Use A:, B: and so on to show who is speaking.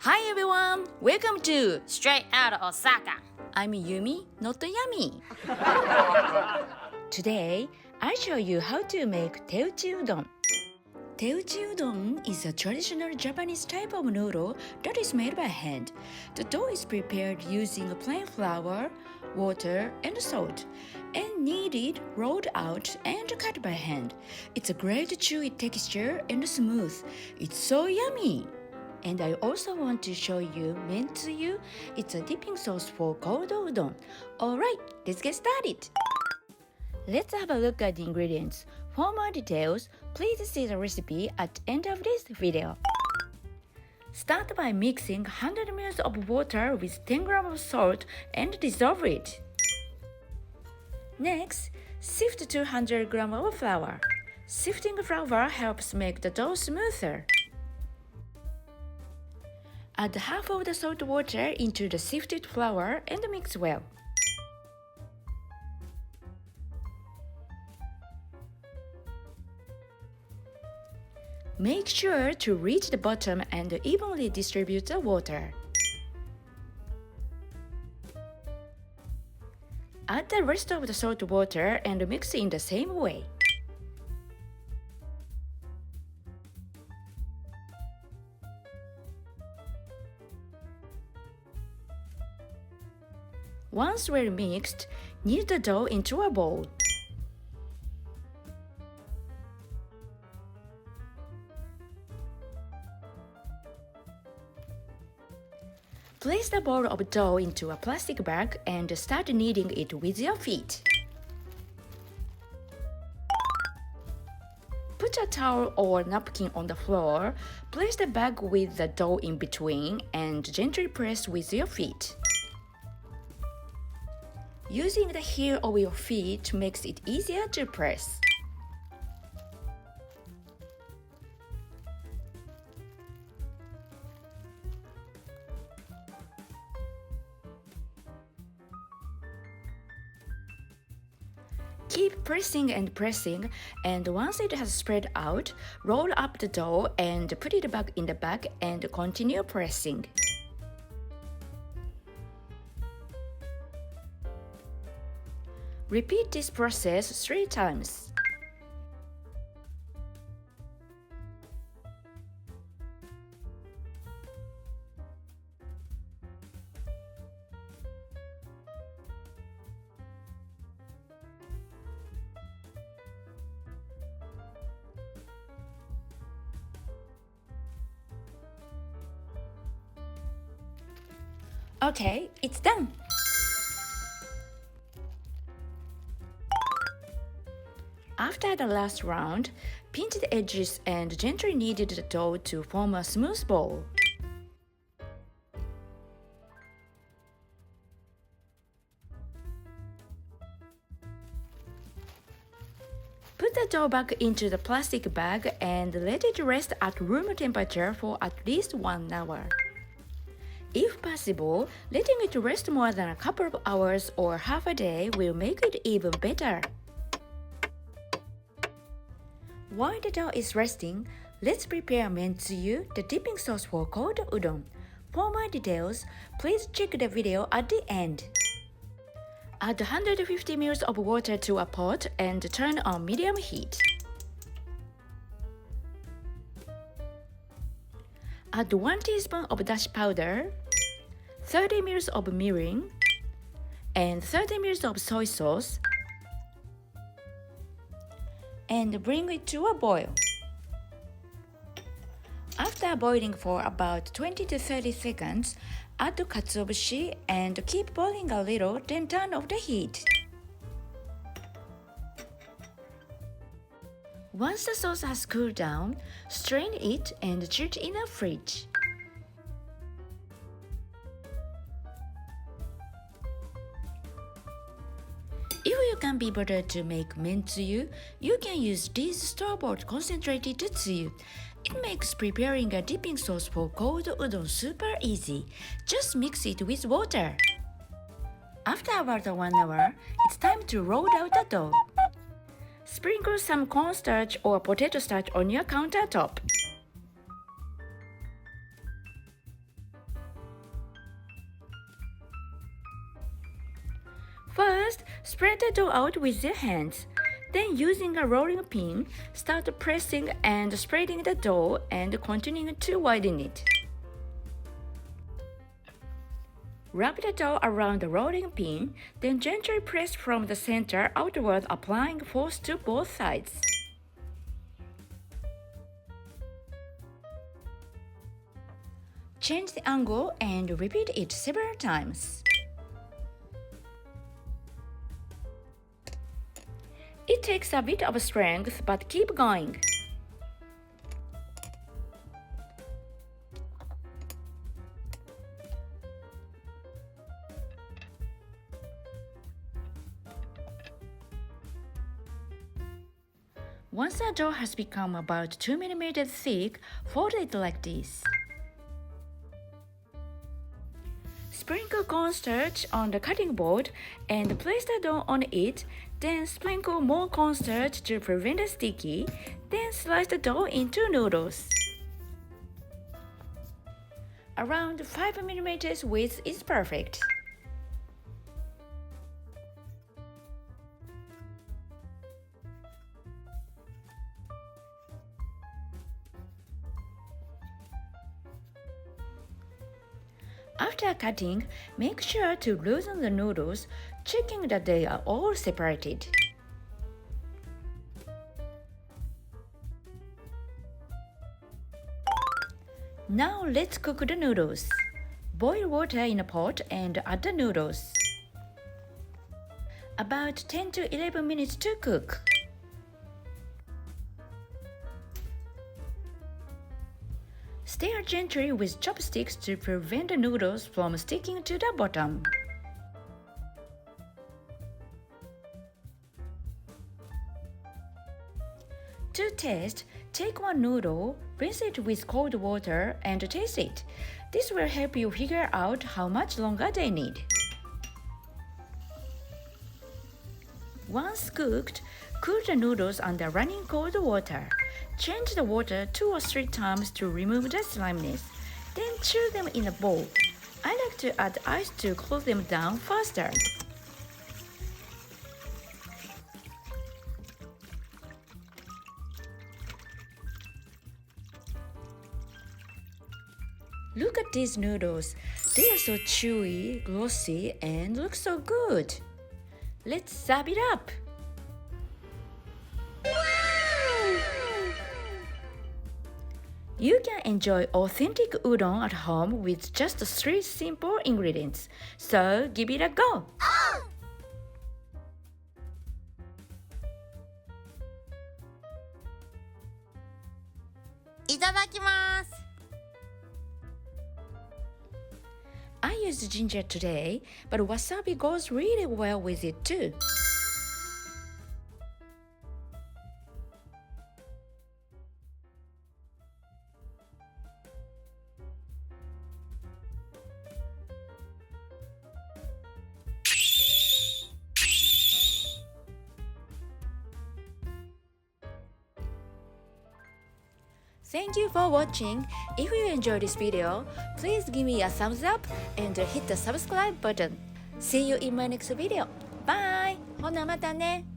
A: Hi everyone! Welcome to Straight Out of Osaka. I'm Yumi, not Yami. Today, I'll show you how to make TEUCHI UDON. TEUCHI UDON is a traditional Japanese type of noodle that is made by hand. The dough is prepared using plain flour, water, and salt, and kneaded, rolled out, and cut by hand. It's a great chewy texture and smooth. It's so yummy! And I also want to show you MENTSUYU. It's a dipping sauce for cold udon. Alright, let's get started! Let's have a look at the ingredients. For more details, please see the recipe at the end of this video. Start by mixing 100 ml of water with 10 grams of salt and dissolve it. Next, sift 200 grams of flour. Sifting flour helps make the dough smoother. Add half of the salt water into the sifted flour and mix well. Make sure to reach the bottom and evenly distribute the water. Add the rest of the salt water and mix in the same way. Once well mixed, knead the dough into a bowl. Place the bowl of dough into a plastic bag and start kneading it with your feet. Put a towel or napkin on the floor, place the bag with the dough in between, and gently press with your feet. Using the heel of your feet makes it easier to press. Keep pressing and pressing, and once it has spread out, roll up the dough and put it back in the bag and continue pressing. Repeat this process 3 times. Okay, it's done! After the last round, pinch the edges and gently knead the dough to form a smooth ball. Put the dough back into the plastic bag and let it rest at room temperature for at least 1 hour. If possible, letting it rest more than a couple of hours or half a day will make it even better. While the dough is resting, let's prepare MENTSUYU, the dipping sauce for cold udon. For more details, please check the video at the end. Add 150 ml of water to a pot and turn on medium heat. Add 1 teaspoon of dashi powder, 30 ml of mirin, and 30 ml of soy sauce, and bring it to a boil. After boiling for about 20 to 30 seconds, add katsuobushi and keep boiling a little, then turn off the heat. Once the sauce has cooled down, strain it and chill it in a fridge. If you can be bothered to make MENTSUYU, you can use this store-bought concentrated tsuyu. It makes preparing a dipping sauce for cold udon super easy. Just mix it with water. After about 1 hour, it's time to roll out the dough. Sprinkle some cornstarch or potato starch on your countertop. Spread the dough out with your hands. Then using a rolling pin, start pressing and spreading the dough and continuing to widen it. Wrap the dough around the rolling pin, then gently press from the center outward, applying force to both sides. Change the angle and repeat it several times. It takes a bit of strength, but keep going. Once the dough has become about 2 mm thick, fold it like this. Sprinkle cornstarch on the cutting board and place the dough on it, then sprinkle more cornstarch to prevent it sticky, then slice the dough into noodles. Around 5 mm width is perfect. After cutting, make sure to loosen the noodles, checking that they are all separated. Now let's cook the noodles. Boil water in a pot and add the noodles. About 10 to 11 minutes to cook. Stir gently with chopsticks to prevent the noodles from sticking to the bottom. To taste, take one noodle, rinse it with cold water, and taste it. This will help you figure out how much longer they need. Once cooked, cool the noodles under running cold water. Change the water 2 or 3 times to remove the sliminess. Then chill them in a bowl. I like to add ice to cool them down faster. Look at these noodles. They are so chewy, glossy, and look so good. Let's serve it up. You can enjoy authentic udon at home with just 3 simple ingredients. So give it a go! I used ginger today, but wasabi goes really well with it too. Thank you for watching. If you enjoyed this video, please give me a thumbs up and hit the subscribe button. See you in my next video. Bye! ほなまたね!